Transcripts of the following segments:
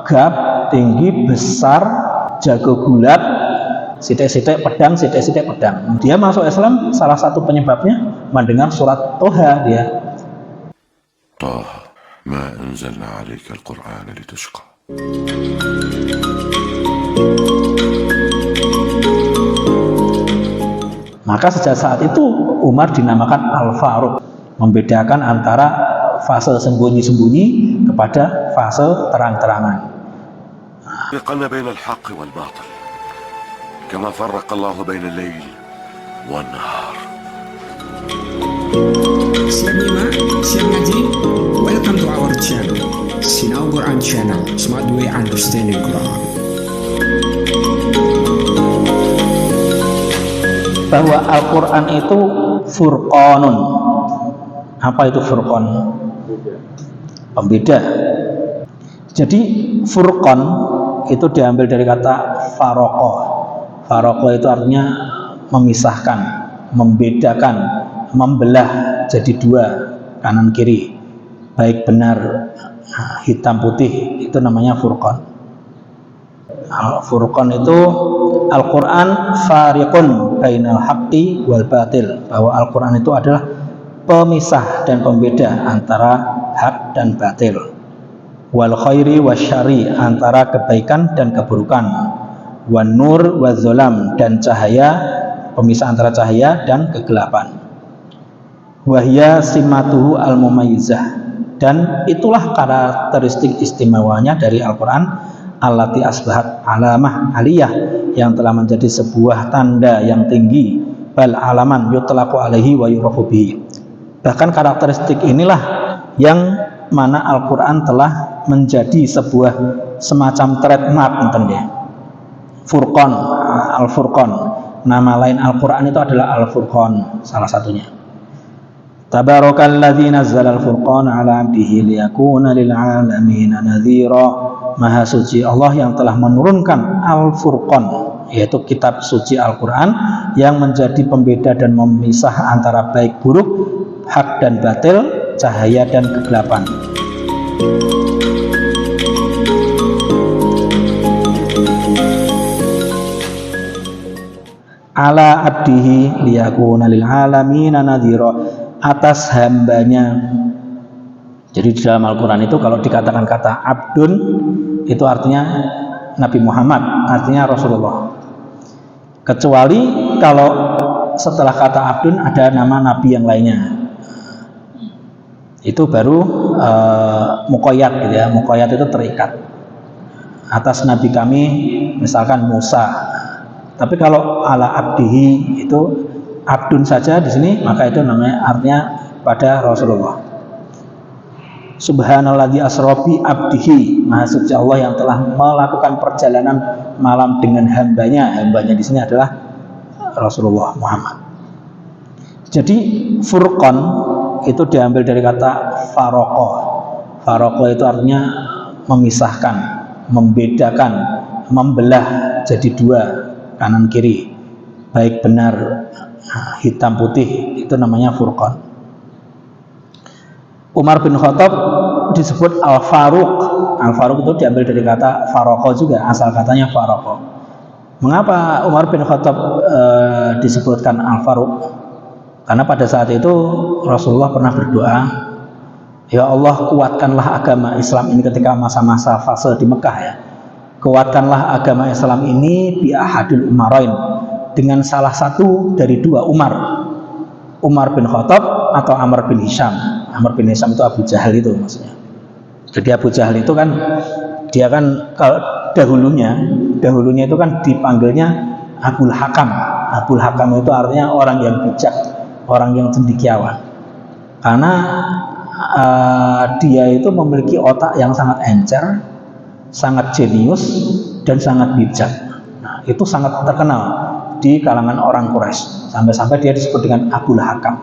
tegap, tinggi, besar, jago gulat, sithik-sithik pedang. Dia masuk Islam salah satu penyebabnya mendengar surat Toha dia. Toha, ma anzalna 'alaika al-Qur'ana litashqa. Maka sejak saat itu Umar dinamakan Al-Faruq, membedakan antara fase sembunyi-sembunyi kepada fase terang-terangan. فرقنا بين الحق والباطل كما فرق الله بين الليل والنهار. Siap nyimak, siap ngaji? Welcome to our channel, Sinau Quran Channel, Smart Way Understanding Quran. Bahwa Al-Quran itu furqanun. Apa itu furqan? Pembeda. Jadi furqan itu diambil dari kata faraqo. Faraqo itu artinya memisahkan, membedakan, membelah jadi dua, kanan kiri, baik benar, hitam putih, itu namanya furqan. Al-Furqan itu Al-Quran fariqun bainal haqqi wal batil, bahwa Al-Quran itu adalah pemisah dan pembeda antara hak dan batil, wal khairi wasyari, antara kebaikan dan keburukan, wan nur wadzolam, dan cahaya, pemisah antara cahaya dan kegelapan, wahya simatuhu al-mumayyizah, dan itulah karakteristik istimewanya dari Al-Quran, allati asbahat alamah aliyah, yang telah menjadi sebuah tanda yang tinggi, bal alaman yutlaqu alaihi wa yurafu bihi. Bahkan karakteristik inilah yang mana Al-Quran telah menjadi sebuah semacam trademark, Furqan, Al-Furqan. Nama lain Al-Quran itu adalah Al-Furqan, salah satunya. Tabarakalladzi nazzala al-furqana 'ala 'abdihi liyakuna lil 'alamin nadhira. Maha suci Allah yang telah menurunkan Al-Furqan, yaitu kitab suci Al-Quran, yang menjadi pembeda dan memisah antara baik buruk, hak dan batil, cahaya dan kegelapan. Ala abdihi liyakuna lil alamin nadhira, atas hambanya. Jadi di dalam Al-Quran itu kalau dikatakan kata abdun, itu artinya Nabi Muhammad, artinya Rasulullah. Kecuali kalau setelah kata abdun ada nama Nabi yang lainnya, itu baru muqayyad gitu ya. Muqayyad itu terikat atas Nabi kami, misalkan Musa. Tapi kalau ala abdihi itu abdun saja di sini, maka itu namanya artinya pada Rasulullah. Subhanalladzi asra bi abdihi, maha suci Allah yang telah melakukan perjalanan malam dengan hambanya. Hambanya di sini adalah Rasulullah Muhammad. Jadi furqan itu diambil dari kata faraqo. Faraqo itu artinya memisahkan, membedakan, membelah jadi dua, kanan kiri, baik benar, hitam putih, itu namanya furqan. Umar bin Khattab disebut Al-Faruq. Al-Faruq itu diambil dari kata faraqo juga, asal katanya faraqo. Mengapa Umar bin Khattab disebutkan Al-Faruq? Karena pada saat itu Rasulullah pernah berdoa, ya Allah, kuatkanlah agama Islam ini ketika masa-masa fase di Mekah ya. Kuatkanlah agama Islam ini bi ahadil umarain, dengan salah satu dari dua Umar. Umar bin Khattab atau Amr bin Hisham. Amr bin Hisham itu Abu Jahal itu maksudnya. Jadi Abu Jahal itu kan, dia kan kalau dahulunya itu kan dipanggilnya Abul Hakam. Abul Hakam itu artinya orang yang bijak, orang yang cendekiawan. Karena dia itu memiliki otak yang sangat encer, sangat jenius, dan sangat bijak. Nah, itu sangat terkenal di kalangan orang Quraisy, sampai-sampai dia disebut dengan Abul Hakam.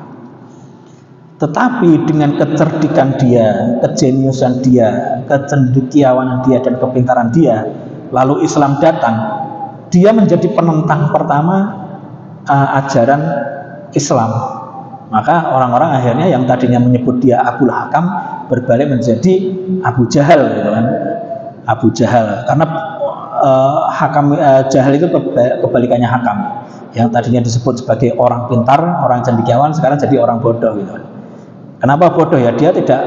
Tetapi dengan kecerdikan dia, kejeniusan dia, kecendekiawanan dia, dan kepintaran dia, lalu Islam datang, dia menjadi penentang pertama ajaran Islam. Maka orang-orang akhirnya yang tadinya menyebut dia Abul Hakam berbalik menjadi Abu Jahal gitu kan. Abu Jahal, karena Jahal itu kebalikannya Hakam, yang tadinya disebut sebagai orang pintar, orang cendekiawan, sekarang jadi orang bodoh gitu. Kenapa bodoh? Ya dia tidak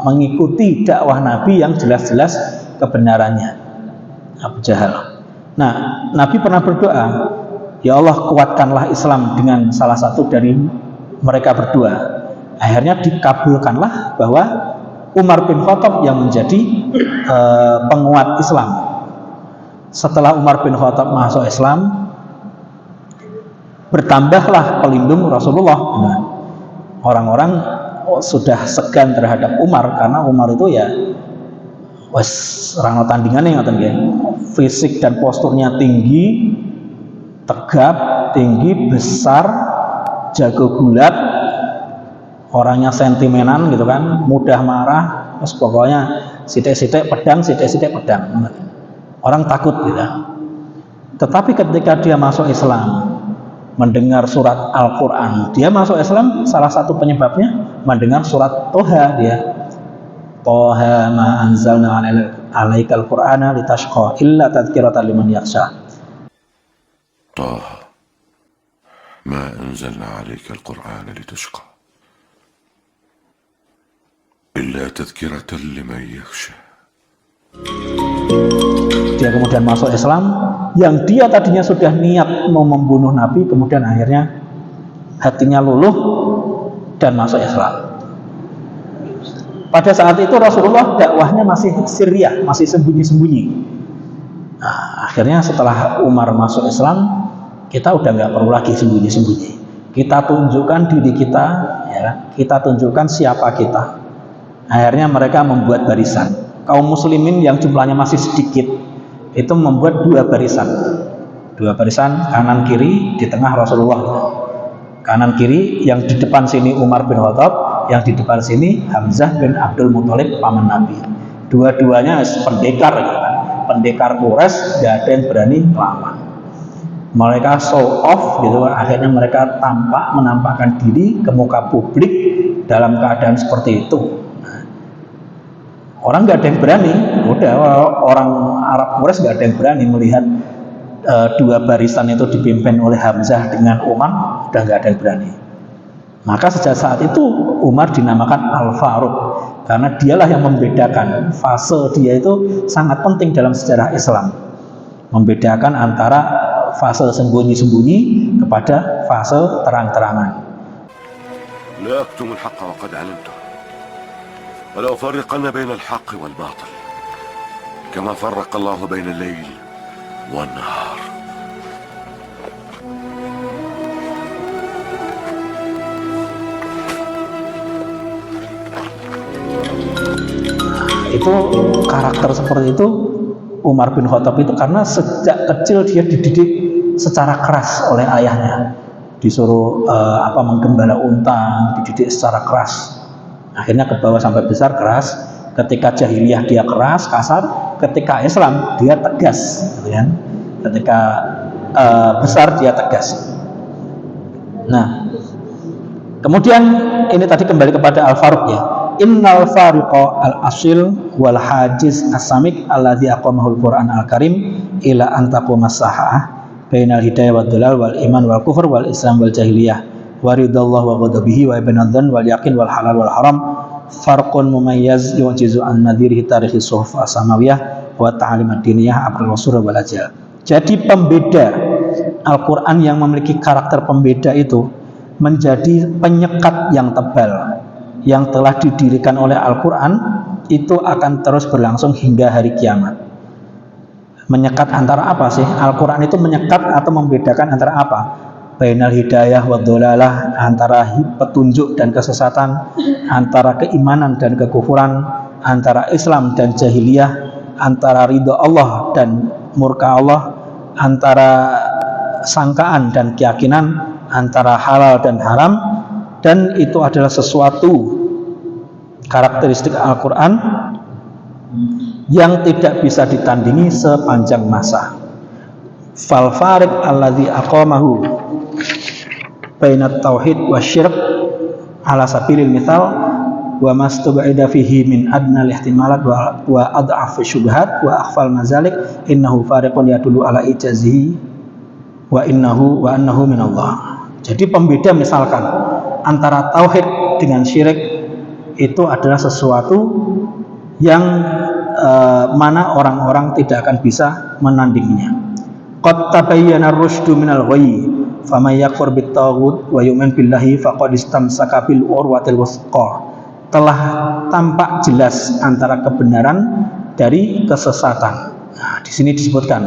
mengikuti dakwah Nabi yang jelas-jelas kebenarannya, Abu Jahal. Nah, Nabi pernah berdoa, ya Allah kuatkanlah Islam dengan salah satu dari mereka berdua. Akhirnya dikabulkanlah bahwa Umar bin Khattab yang menjadi penguat Islam. Setelah Umar bin Khattab masuk Islam, bertambahlah pelindung Rasulullah. Nah, orang-orang sudah segan terhadap Umar karena Umar itu ya wes rano tandingannya ngoten nggih. Fisik dan posturnya tinggi, tegap, tinggi, besar, jago gulat, orangnya sentimenan gitu kan, mudah marah, terus pokoknya sidik-sidik pedang, sidik-sidik pedang. Orang takut gitu. Tetapi ketika dia masuk Islam, mendengar surat Al-Quran, dia masuk Islam salah satu penyebabnya mendengar surat Toha dia. Toha ma anzalna alaikal Qur'ana litashqa illa tadhkiratan liman yakhsha. Toha ma anzalna alaikal Qur'ana litashqa illa tadhkiratan liman yakhsha. Dia kemudian masuk Islam, yang dia tadinya sudah niat mau membunuh Nabi, kemudian akhirnya hatinya luluh dan masuk Islam. Pada saat itu Rasulullah dakwahnya masih sirriyah, masih sembunyi-sembunyi. Nah, akhirnya setelah Umar masuk Islam, kita udah nggak perlu lagi sembunyi-sembunyi. Kita tunjukkan diri kita, ya, kita tunjukkan siapa kita. Akhirnya mereka membuat barisan. Kaum muslimin yang jumlahnya masih sedikit itu membuat dua barisan kanan kiri, di tengah Rasulullah. Kanan kiri, yang di depan sini Umar bin Khattab, yang di depan sini Hamzah bin Abdul Muthalib paman Nabi. Dua-duanya pendekar gitu kan. Pendekar Quraisy, gak ada yang berani melawan. Mereka show off gitu, akhirnya mereka menampakkan diri ke muka publik dalam keadaan seperti itu. Orang nggak ada yang berani, udah orang Arab Quraisy nggak ada yang berani melihat dua barisan itu dipimpin oleh Hamzah dengan Umar, udah nggak ada yang berani. Maka sejak saat itu Umar dinamakan Al-Faruq karena dialah yang membedakan. Fase dia itu sangat penting dalam sejarah Islam, membedakan antara fase sembunyi-sembunyi kepada fase terang-terangan. La aktumul haqqa wa qad 'alimtuh. ولا أفرقن بين الحق والباطل كما فرق الله بين الليل والنهار. Itu karakter seperti itu Umar bin Khattab itu karena sejak kecil dia dididik secara keras oleh ayahnya, disuruh menggembala unta, dididik secara keras. Akhirnya ke bawah sampai besar keras. Ketika jahiliyah dia keras, kasar. Ketika Islam dia tegas, gitu kan? Ketika besar dia tegas. Nah, kemudian ini tadi kembali kepada Al-Faruq ya. Innal fariqa al-asil wal hajiz as-samik alladzi aqamahul Qur'an al-Karim ila an taquma as-sahah bainal hidayah wad dalal wal iman wal kufur wal islam wal jahiliyah. Waridallahu wa ghadabihi wa ibnadzan wal yaqin wal halal wal haram farqun mumayyiz yujizu an nadhirihi tarikhi suhuf as-samawiyah wa ta'lim ad-diniyah abul usul wal ajal. Jadi pembeda Al-Qur'an yang memiliki karakter pembeda itu menjadi penyekat yang tebal yang telah didirikan oleh Al-Qur'an, itu akan terus berlangsung hingga hari kiamat. Menyekat antara apa sih? Al-Qur'an itu menyekat atau membedakan antara apa? Bainal hidayah wa dhalalah, antara petunjuk dan kesesatan, antara keimanan dan kekufuran, antara Islam dan jahiliyah, antara ridha Allah dan murka Allah, antara sangkaan dan keyakinan, antara halal dan haram. Dan itu adalah sesuatu karakteristik Al-Quran yang tidak bisa ditandingi sepanjang masa. Fal fariq alladzi aqamahu bainat tauhid wasyirk ala sabilil mithal wa mastub'ida fihi min adnal ihtimalat wa ad'af syubhat wa akhfal mazalik innahu fariqun yadullu ala ijazihi wa annahu minallah. Jadi pembeda misalkan antara tauhid dengan syirik itu adalah sesuatu yang mana orang-orang tidak akan bisa menandinginya. Qad tabayyana ar-rusydu minal ghayy faman yakfur bit-taghut wa yu'min billahi faqad istamsaka bil urwatil wuthqa. Telah tampak jelas antara kebenaran dari kesesatan. Nah, di sini disebutkan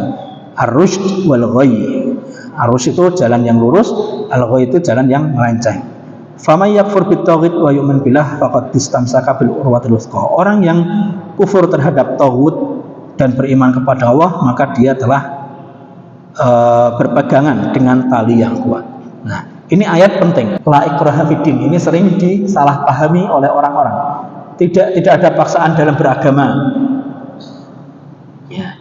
ar-rusyd wal ghayy. Ar-rusyd itu jalan yang lurus, al-ghayy itu jalan yang melenceng. Faman yakfur bit-taghut wa yu'min billahi faqad istamsaka bil urwatil wuthqa. Orang yang kufur terhadap taghut dan beriman kepada Allah, maka dia telah berpegangan dengan tali yang kuat. Nah, ini ayat penting. La ikraha fiddin ini sering disalahpahami oleh orang-orang. Tidak ada paksaan dalam beragama. Ya.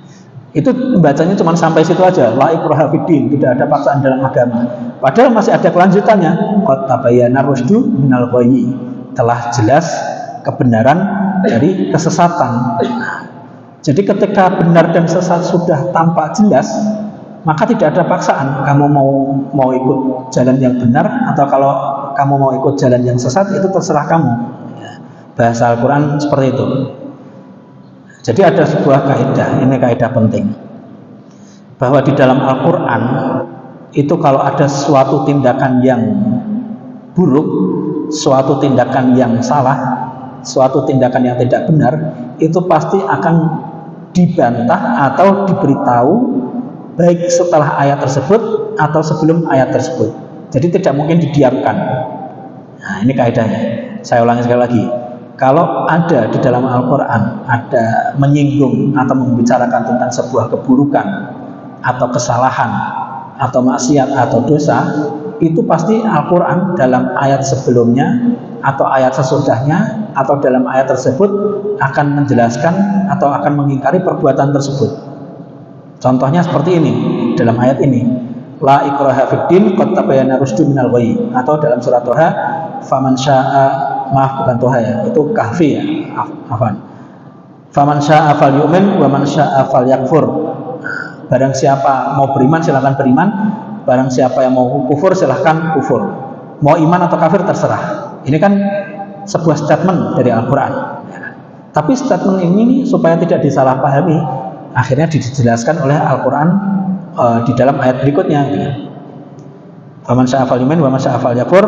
Itu bacanya cuma sampai situ aja. La ikraha fiddin, tidak ada paksaan dalam agama. Padahal masih ada kelanjutannya. Qad tabayyana ar-rusydu minal ghayy. Telah jelas kebenaran dari kesesatan. Jadi ketika benar dan sesat sudah tampak jelas, maka tidak ada paksaan. Kamu mau ikut jalan yang benar atau kalau kamu mau ikut jalan yang sesat, itu terserah kamu. Bahasa Al-Quran seperti itu. Jadi ada sebuah kaidah, ini kaidah penting, bahwa di dalam Al-Quran itu kalau ada suatu tindakan yang buruk, suatu tindakan yang salah, suatu tindakan yang tidak benar, itu pasti akan dibantah atau diberitahu baik setelah ayat tersebut atau sebelum ayat tersebut. Jadi tidak mungkin didiamkan. Nah, ini kaidahnya. Saya ulangi sekali lagi. Kalau ada di dalam Al-Quran ada menyinggung atau membicarakan tentang sebuah keburukan atau kesalahan atau maksiat atau dosa, itu pasti Al-Quran dalam ayat sebelumnya atau ayat sesudahnya atau dalam ayat tersebut akan menjelaskan atau akan mengingkari perbuatan tersebut. Contohnya seperti ini dalam ayat ini, la ikraha fiddin qad tabayyana rusydu minal ghayy, atau dalam surat Thaha faman syaa'a, maaf bukan Thaha ya, itu Kahfi ya, afwan. Faman syaa'a falyu'min wa man syaa'a falyakfur. Barang siapa mau beriman silakan beriman, barang siapa yang mau kufur silahkan kufur. Mau iman atau kafir terserah. Ini kan sebuah statement dari Al-Quran. Tapi statement ini supaya tidak disalahpahami, akhirnya dijelaskan oleh Al-Quran di dalam ayat berikutnya. Faman syaa'a falyu'min wa man syaa'a falyakfur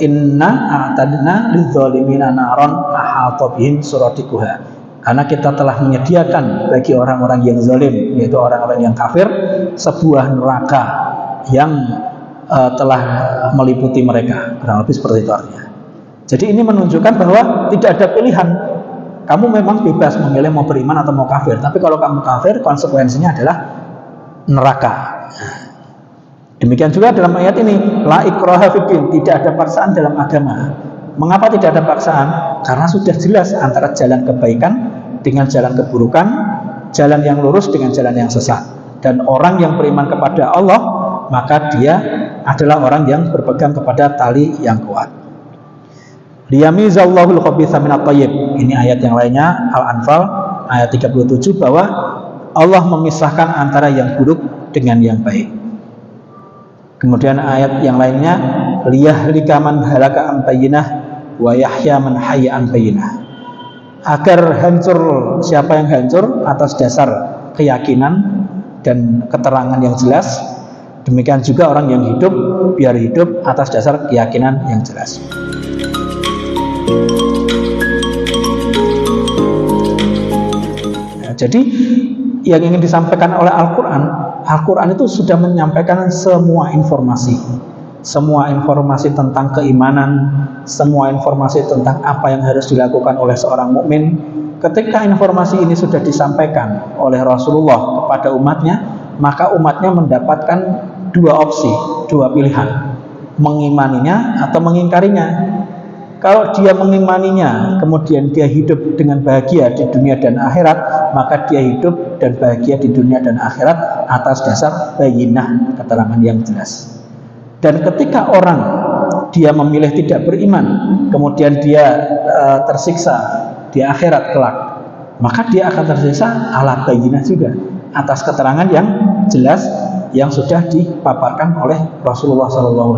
inna a'tadna lidzalimina naron ahata bihim suradiquha. Karena kita telah menyediakan bagi orang-orang yang zalim, yaitu orang-orang yang kafir, sebuah neraka yang telah meliputi mereka. Kurang lebih seperti itu artinya. Jadi ini menunjukkan bahwa tidak ada pilihan. Kamu memang bebas memilih mau beriman atau mau kafir, tapi kalau kamu kafir, konsekuensinya adalah neraka. Demikian juga dalam ayat ini, la ikraha fiddin, tidak ada paksaan dalam agama. Mengapa tidak ada paksaan? Karena sudah jelas antara jalan kebaikan dengan jalan keburukan, jalan yang lurus dengan jalan yang sesat. Dan orang yang beriman kepada Allah, maka dia adalah orang yang berpegang kepada tali yang kuat. Liyamizallahul khabitha minat thayyib. Ini ayat yang lainnya, Al-Anfal ayat 37, bahwa Allah memisahkan antara yang buruk dengan yang baik. Kemudian ayat yang lainnya, liyahlika man halaka an bayyinah wa yahya man hayya an bayyinah. Agar hancur siapa yang hancur atas dasar keyakinan dan keterangan yang jelas, demikian juga orang yang hidup biar hidup atas dasar keyakinan yang jelas. Jadi yang ingin disampaikan oleh Al-Quran itu sudah menyampaikan semua informasi tentang keimanan, semua informasi tentang apa yang harus dilakukan oleh seorang mukmin. Ketika informasi ini sudah disampaikan oleh Rasulullah kepada umatnya, maka umatnya mendapatkan dua opsi, dua pilihan, mengimaninya atau mengingkarinya. Kalau dia mengimaninya, kemudian dia hidup dengan bahagia di dunia dan akhirat, maka dia hidup dan bahagia di dunia dan akhirat atas dasar bayyinah, keterangan yang jelas. Dan ketika orang dia memilih tidak beriman, kemudian dia tersiksa di akhirat kelak, maka dia akan tersiksa ala bayyinah juga, atas keterangan yang jelas yang sudah dipaparkan oleh Rasulullah SAW.